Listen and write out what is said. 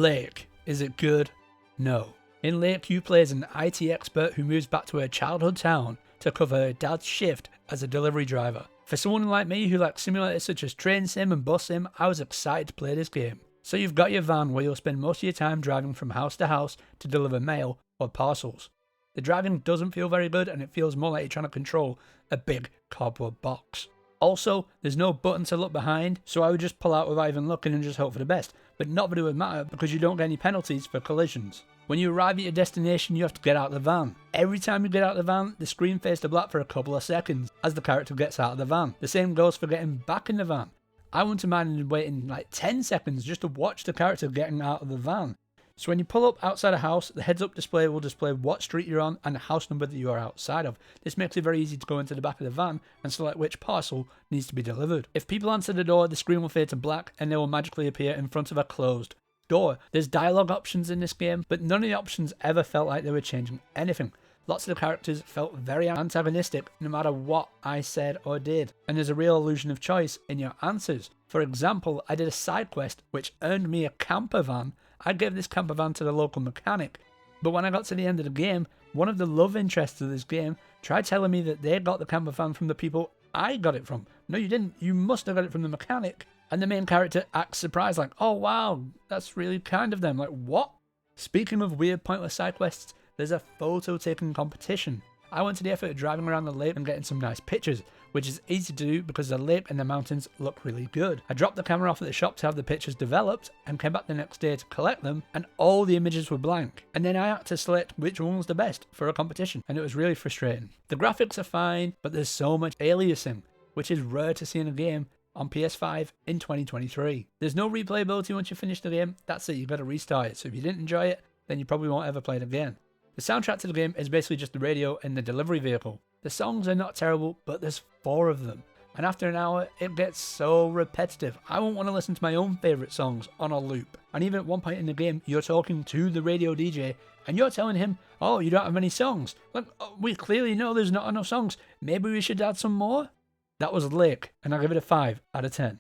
Lake. Is it good? No. In Lake, you play as an IT expert who moves back to her childhood town to cover her dad's shift as a delivery driver. For someone like me who likes simulators such as Train Sim and Bus Sim, I was excited to play this game. So you've got your van where you'll spend most of your time driving from house to house to deliver mail or parcels. The driving doesn't feel very good and it feels more like you're trying to control a big cardboard box. Also, there's no button to look behind, so I would just pull out without even looking and just hope for the best. But not that it would matter because you don't get any penalties for collisions. When you arrive at your destination, you have to get out of the van. Every time you get out of the van, the screen fades to black for a couple of seconds as the character gets out of the van. The same goes for getting back in the van. I wouldn't mind waiting like 10 seconds just to watch the character getting out of the van. So when you pull up outside a house, the heads-up display will display what street you're on and the house number that you are outside of. This makes it very easy to go into the back of the van and select which parcel needs to be delivered. If people answer the door, the screen will fade to black and they will magically appear in front of a closed door. There's dialogue options in this game, but none of the options ever felt like they were changing anything. Lots of the characters felt very antagonistic no matter what I said or did, and there's a real illusion of choice in your answers. For example, I did a side quest which earned me a camper van. I gave this camper van to the local mechanic, but when I got to the end of the game, one of the love interests of this game tried telling me that they got the camper van from the people I got it from. No, you didn't. You must have got it from the mechanic. And the main character acts surprised like, oh wow, that's really kind of them. Like, what? Speaking of weird pointless side quests, there's a photo taking competition. I went to the effort of driving around the lake and getting some nice pictures, which is easy to do because the lake and the mountains look really good. I dropped the camera off at the shop to have the pictures developed and came back the next day to collect them, and all the images were blank. And then I had to select which one was the best for a competition, and it was really frustrating. The graphics are fine, but there's so much aliasing, which is rare to see in a game on PS5 in 2023. There's no replayability once you finish the game. That's it, you've got to restart it. So if you didn't enjoy it, then you probably won't ever play it again. The soundtrack to the game is basically just the radio and the delivery vehicle. The songs are not terrible, but there's 4 of them. And after an hour, it gets so repetitive. I won't want to listen to my own favourite songs on a loop. And even at one point in the game, you're talking to the radio DJ and you're telling him, oh, you don't have any songs. Like, we clearly know there's not enough songs. Maybe we should add some more? That was Lake, and I give it a 5 out of 10.